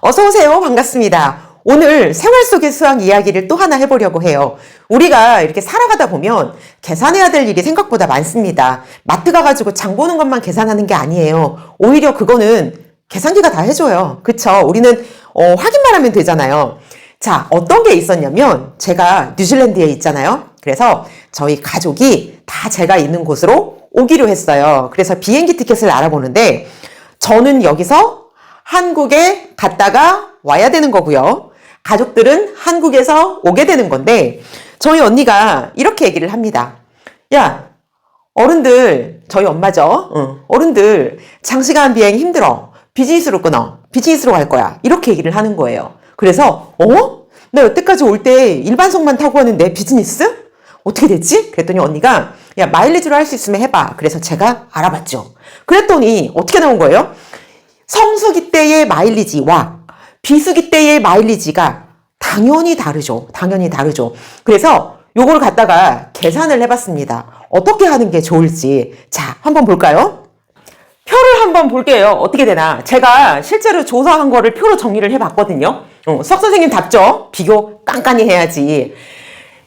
어서오세요. 반갑습니다. 오늘 생활 속의 수학 이야기를 또 하나 해보려고 해요. 우리가 이렇게 살아가다 보면 계산해야 될 일이 생각보다 많습니다. 마트 가가지고 장 보는 것만 계산하는 게 아니에요. 오히려 그거는 계산기가 다 해줘요. 그쵸? 우리는 확인만 하면 되잖아요. 자, 어떤 게 있었냐면 제가 뉴질랜드에 있잖아요. 그래서 저희 가족이 다 제가 있는 곳으로 오기로 했어요. 그래서 비행기 티켓을 알아보는데 저는 여기서 한국에 갔다가 와야 되는 거고요. 가족들은 한국에서 오게 되는 건데 저희 언니가 이렇게 얘기를 합니다. 야, 어른들, 저희 엄마죠. 어른들 장시간 비행 힘들어. 비즈니스로 끊어. 비즈니스로 갈 거야. 이렇게 얘기를 하는 거예요. 그래서 나 여태까지 올 때 일반석만 타고 왔는데 비즈니스? 어떻게 됐지? 그랬더니 언니가 야, 마일리지로 할 수 있으면 해봐. 그래서 제가 알아봤죠. 그랬더니 어떻게 나온 거예요? 성수기 때의 마일리지와 비수기 때의 마일리지가 당연히 다르죠. 당연히 다르죠. 그래서 요걸 갖다가 계산을 해봤습니다. 어떻게 하는 게 좋을지. 자, 한번 볼까요? 표를 한번 볼게요. 어떻게 되나. 제가 실제로 조사한 거를 표로 정리를 해봤거든요. 수학 선생님 답죠? 비교 깐깐히 해야지.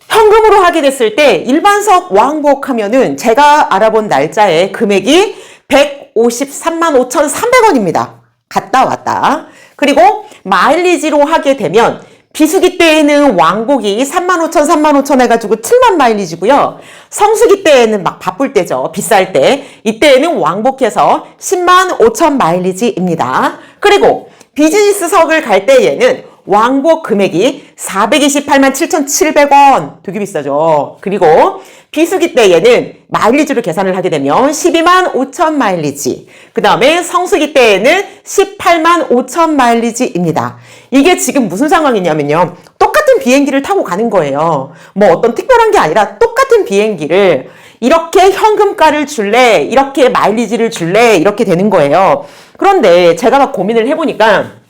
현금으로 하게 됐을 때 일반석 왕복하면은 제가 알아본 날짜에 금액이 153만 5,300원입니다. 갔다 왔다. 그리고 마일리지로 하게 되면 비수기 때에는 왕복이 35,000 해가지고 7만 마일리지고요. 성수기 때에는 막 바쁠 때죠. 비쌀 때. 이때에는 왕복해서 10만 5천 마일리지입니다. 그리고 비즈니스석을 갈 때에는 왕복 금액이 428만 7,700원. 되게 비싸죠. 그리고 비수기 때에는 마일리지로 계산을 하게 되면 12만 5천 마일리지. 그 다음에 성수기 때에는 18만 5천 마일리지입니다. 이게 지금 무슨 상황이냐면요. 똑같은 비행기를 타고 가는 거예요. 뭐 어떤 특별한 게 아니라 똑같은 비행기를 이렇게 현금가를 줄래? 이렇게 마일리지를 줄래? 이렇게 되는 거예요. 그런데 제가 막 고민을 해보니까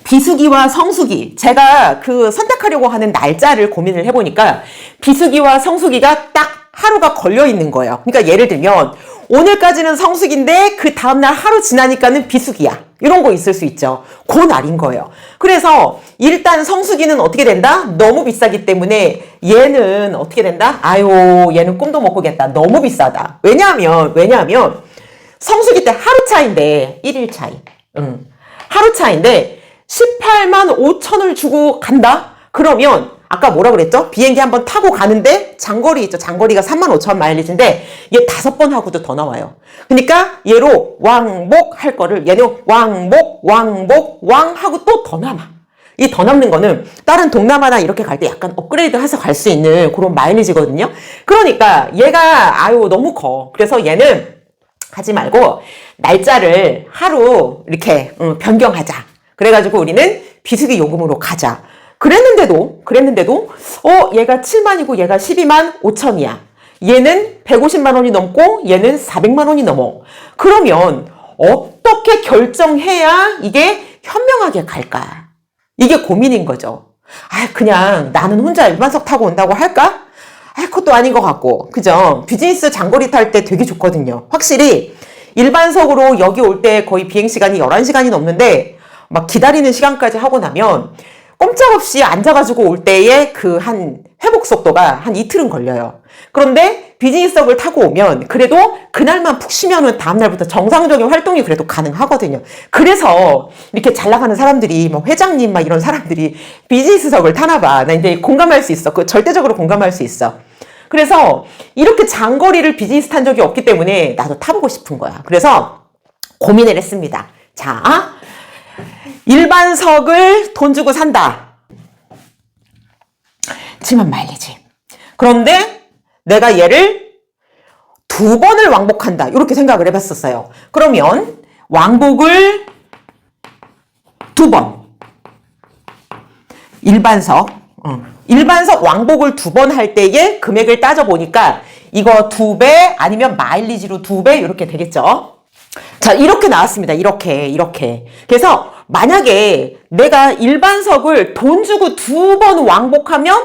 비수기와 성수기, 제가 그 선택하려고 하는 날짜를 고민을 해보니까 비수기와 성수기가 딱 하루가 걸려 있는 거예요. 그러니까 예를 들면 오늘까지는 성수기인데 그 다음날 하루 지나니까는 비수기야. 이런 거 있을 수 있죠. 그 날인 거예요. 그래서 일단 성수기는 어떻게 된다? 너무 비싸기 때문에 얘는 어떻게 된다? 아유, 얘는 꿈도 못 꾸겠다. 너무 비싸다. 왜냐하면 성수기 때 하루 차인데 1일 차이. 하루 차인데 18만 5천을 주고 간다? 그러면 아까 뭐라 그랬죠? 비행기 한번 타고 가는데 장거리 있죠. 장거리가 3만 5천 마일리지인데 얘 5번 하고도 더 나와요. 그러니까 얘로 왕복 할 거를 얘는 왕 하고 또 더 남아. 이 더 남는 거는 다른 동남아나 이렇게 갈 때 약간 업그레이드 해서 갈 수 있는 그런 마일리지거든요. 그러니까 얘가 아유 너무 커. 그래서 얘는 하지 말고 날짜를 하루 이렇게 변경하자. 그래가지고 우리는 비수기 요금으로 가자. 그랬는데도 얘가 7만이고 얘가 12만 5천이야. 얘는 150만 원이 넘고 얘는 400만 원이 넘어. 그러면 어떻게 결정해야 이게 현명하게 갈까? 이게 고민인 거죠. 그냥 나는 혼자 일반석 타고 온다고 할까? 그것도 아닌 것 같고. 그죠? 비즈니스 장거리 탈 때 되게 좋거든요. 확실히 일반석으로 여기 올 때 거의 비행시간이 11시간이 넘는데 막 기다리는 시간까지 하고 나면 꼼짝없이 앉아가지고 올 때의 그 한 회복 속도가 한 이틀은 걸려요. 그런데 비즈니스석을 타고 오면 그래도 그날만 푹 쉬면은 다음날부터 정상적인 활동이 그래도 가능하거든요. 그래서 이렇게 잘 나가는 사람들이 뭐 회장님 막 이런 사람들이 비즈니스석을 타나 봐. 나 이제 공감할 수 있어. 그 절대적으로 공감할 수 있어. 그래서 이렇게 장거리를 비즈니스 탄 적이 없기 때문에 나도 타보고 싶은 거야. 그래서 고민을 했습니다. 자, 일반석을 돈 주고 산다. 7만 마일리지. 그런데 내가 얘를 2번을 왕복한다. 이렇게 생각을 해봤었어요. 그러면 왕복을 2번. 일반석 왕복을 2번 할 때의 금액을 따져보니까 이거 2배 아니면 마일리지로 2배 이렇게 되겠죠. 자, 이렇게 나왔습니다. 이렇게. 그래서 만약에 내가 일반석을 돈 주고 2번 왕복하면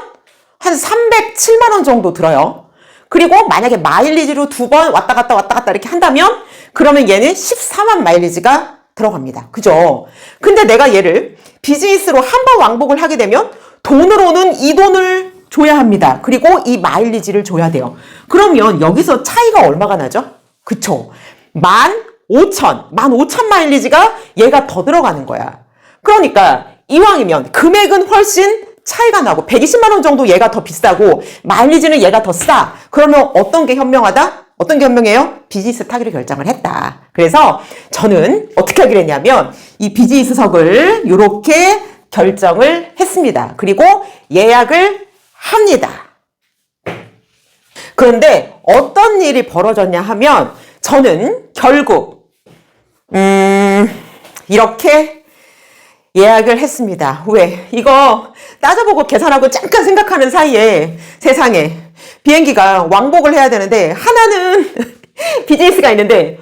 한 307만 원 정도 들어요. 그리고 만약에 마일리지로 2번 왔다 갔다 이렇게 한다면 그러면 얘는 14만 마일리지가 들어갑니다. 그죠? 근데 내가 얘를 비즈니스로 한 번 왕복을 하게 되면 돈으로는 이 돈을 줘야 합니다. 그리고 이 마일리지를 줘야 돼요. 그러면 여기서 차이가 얼마가 나죠? 그쵸? 15,000 마일리지가 얘가 더 들어가는 거야. 그러니까 이왕이면 금액은 훨씬 차이가 나고 120만 원 정도 얘가 더 비싸고 마일리지는 얘가 더 싸. 그러면 어떤 게 현명하다? 어떤 게 현명해요? 비즈니스 타기로 결정을 했다. 그래서 저는 어떻게 하기로 했냐면 이 비즈니스석을 이렇게 결정을 했습니다. 그리고 예약을 합니다. 그런데 어떤 일이 벌어졌냐 하면 저는 결국 이렇게 예약을 했습니다. 왜? 이거 따져보고 계산하고 잠깐 생각하는 사이에 세상에 비행기가 왕복을 해야 되는데 하나는 비즈니스가 있는데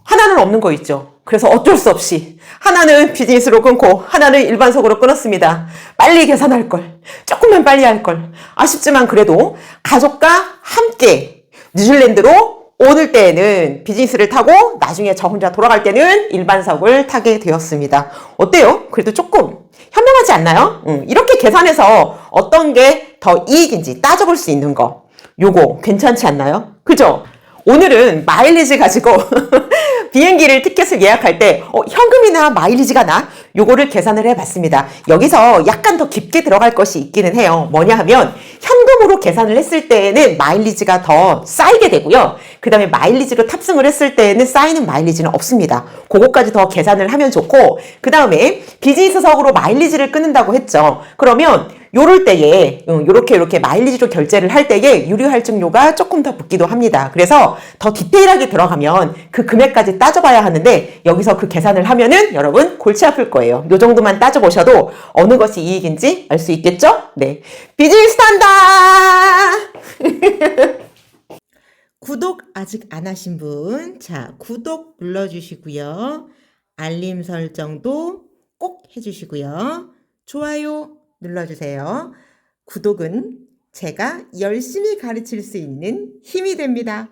하나는 없는 거 있죠. 그래서 어쩔 수 없이 하나는 비즈니스로 끊고 하나는 일반석으로 끊었습니다. 빨리 계산할 걸. 조금만 빨리 할 걸. 아쉽지만 그래도 가족과 함께 뉴질랜드로 오늘 때에는 비즈니스를 타고 나중에 저 혼자 돌아갈 때는 일반석을 타게 되었습니다. 어때요? 그래도 조금 현명하지 않나요? 이렇게 계산해서 어떤 게 더 이익인지 따져볼 수 있는 거. 요거 괜찮지 않나요? 그죠? 오늘은 마일리지 가지고 비행기를 티켓을 예약할 때 현금이나 마일리지가 나? 요거를 계산을 해봤습니다. 여기서 약간 더 깊게 들어갈 것이 있기는 해요. 뭐냐 하면 현금으로 계산을 했을 때에는 마일리지가 더 쌓이게 되고요. 그 다음에 마일리지로 탑승을 했을 때에는 쌓이는 마일리지는 없습니다. 그거까지 더 계산을 하면 좋고 그 다음에 비즈니스석으로 마일리지를 끊는다고 했죠. 그러면 요럴 때에 요렇게 마일리지로 결제를 할 때에 유류할증료가 조금 더 붙기도 합니다. 그래서 더 디테일하게 들어가면 그 금액까지 따져봐야 하는데 여기서 그 계산을 하면은 여러분 골치 아플 거예요. 요 정도만 따져보셔도 어느 것이 이익인지 알 수 있겠죠? 네, 비즈니스 탄다! 구독 아직 안 하신 분, 자, 구독 눌러주시고요. 알림 설정도 꼭 해주시고요. 좋아요 눌러주세요. 구독은 제가 열심히 가르칠 수 있는 힘이 됩니다.